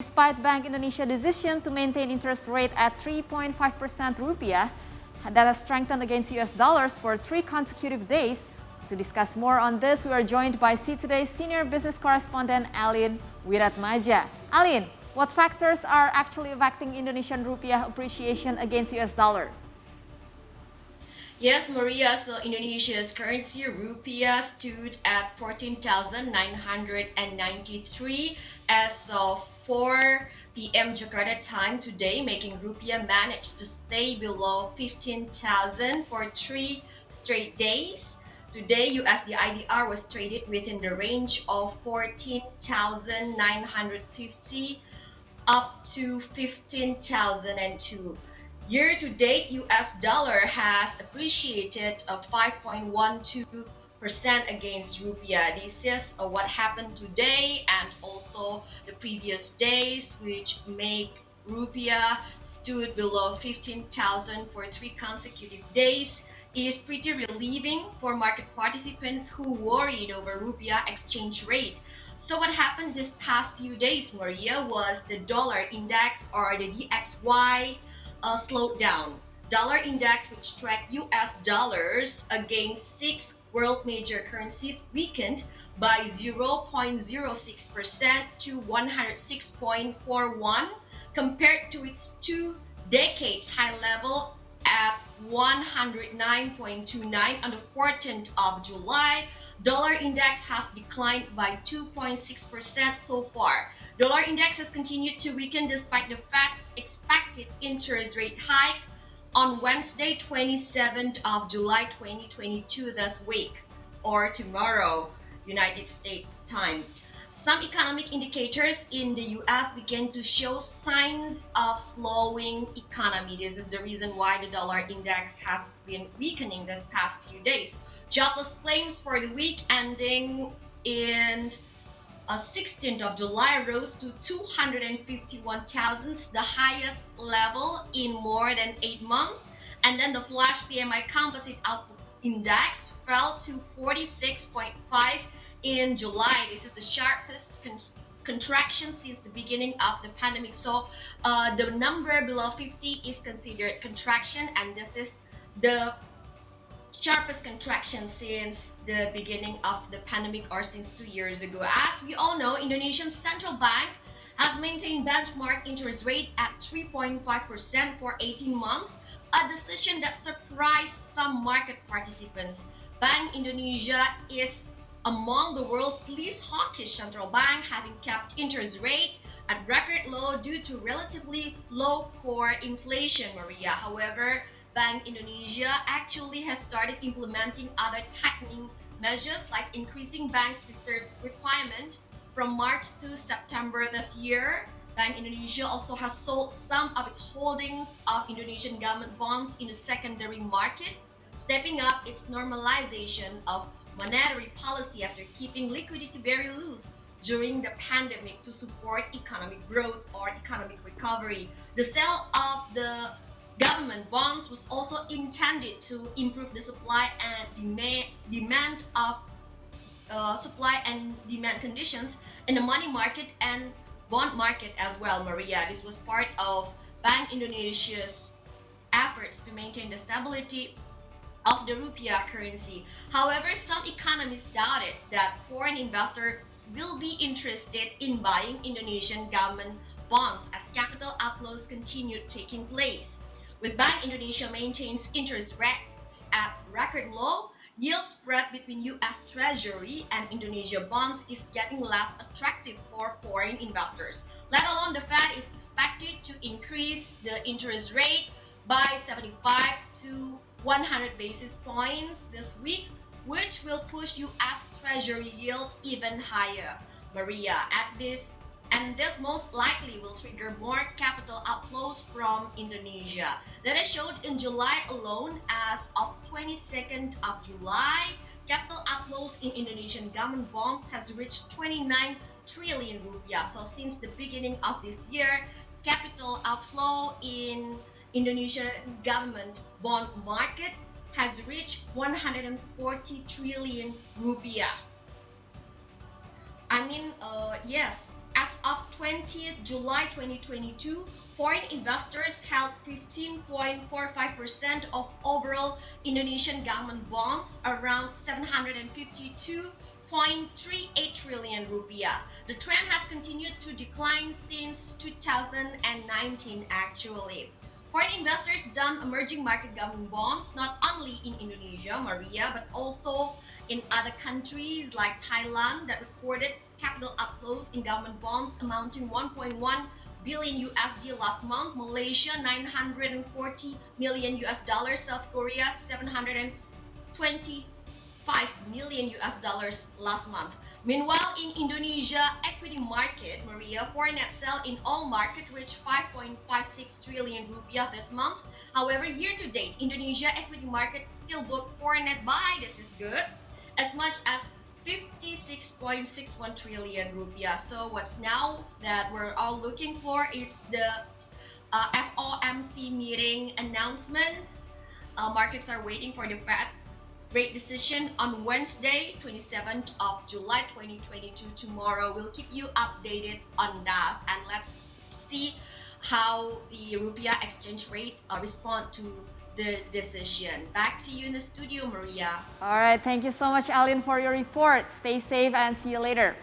Despite Bank Indonesia's decision to maintain interest rate at 3.5% Rupiah, that has strengthened against US dollars for 3 consecutive days. To discuss more on this, we are joined by C-Today's senior business correspondent Aline Wiratmaja. Aline, what factors are actually affecting Indonesian rupiah appreciation against US dollar? Yes, Maria, so Indonesia's currency rupiah stood at 14,993 as of 4 p.m. Jakarta time today, making rupiah manage to stay below 15,000 for 3 straight days. Today, USD IDR was traded within the range of 14,950 up to 15,002. Year to date, US dollar has appreciated 5.12% against rupiah. This is what happened today and also the previous days, which make rupiah stood below 15,000 for 3 consecutive days. Is pretty relieving for market participants who worried over rupiah exchange rate. So what happened this past few days, Maria, was the dollar index or the DXY slowed down. Dollar index, which tracked US dollars against 6 world major currencies, weakened by 0.06% to 106.41 compared to its 2 decades high level at 109.29 on the 14th of July. Dollar index has declined by 2.6% so far. Dollar index has continued to weaken despite the Fed's expected interest rate hike on Wednesday, 27th of July 2022, this week, or tomorrow, United States time. Some economic indicators in the US began to show signs of slowing economy. This is the reason why the dollar index has been weakening this past few days. Jobless claims for the week ending in 16th of July rose to 251,000, the highest level in more than 8 months. And then the flash PMI composite output index fell to 46.5 in July. This is the sharpest contraction since the beginning of the pandemic. So the number below 50 is considered contraction, and this is the sharpest contraction since the beginning of the pandemic or since 2 years ago. As we all know, Indonesian central bank has maintained benchmark interest rate at 3.5% for 18 months, a decision that surprised some market participants. Bank Indonesia is among the world's least hawkish central bank, having kept interest rate at record low due to relatively low core inflation, Maria. However, Bank Indonesia actually has started implementing other tightening measures like increasing bank's reserves requirement from March to September this year. Bank Indonesia also has sold some of its holdings of Indonesian government bonds in the secondary market, stepping up its normalization of monetary policy after keeping liquidity very loose during the pandemic to support economic growth or economic recovery. The sale of the government bonds was also intended to improve the supply and demand conditions in the money market and bond market as well, Maria. This was part of Bank Indonesia's efforts to maintain the stability of the rupiah currency. However, some economists doubted that foreign investors will be interested in buying Indonesian government bonds as capital outflows continued taking place. With Bank Indonesia maintains interest rates at record low, yield spread between US Treasury and Indonesia bonds is getting less attractive for foreign investors. Let alone the Fed is expected to increase the interest rate by 75 to 100 basis points this week, which will push US Treasury yield even higher, Maria. This most likely will trigger more capital outflows from Indonesia. Data showed in July alone, as of 22nd of July, capital outflows in Indonesian government bonds has reached 29 trillion rupiah. So since the beginning of this year, capital outflow in Indonesian government bond market has reached 140 trillion rupiah. Yes, as of 20th July 2022, foreign investors held 15.45% of overall Indonesian government bonds, around 752.38 trillion rupiah. The trend has continued to decline since 2019 actually. Foreign investors dump emerging market government bonds not only in Indonesia, Maria, but also in other countries like Thailand that recorded capital outflows in government bonds amounting 1.1 billion USD last month, Malaysia 940 million US dollars, South Korea 725 million US dollars last month. Meanwhile, in Indonesia equity market, Maria, foreign net sale in all market reached 5.56 trillion rupiah this month. However, year to date, Indonesia equity market still booked foreign net buy. This is good, as much as 56.61 trillion rupiah. So what's now that we're all looking for is the FOMC meeting announcement. Markets are waiting for the Fed rate decision on Wednesday, 27th of July 2022. Tomorrow, we'll keep you updated on that, and let's see how the Rupiah exchange rate respond to the decision. Back to you in the studio, Maria. All right, thank you so much, Aline, for your report. Stay safe and see you later.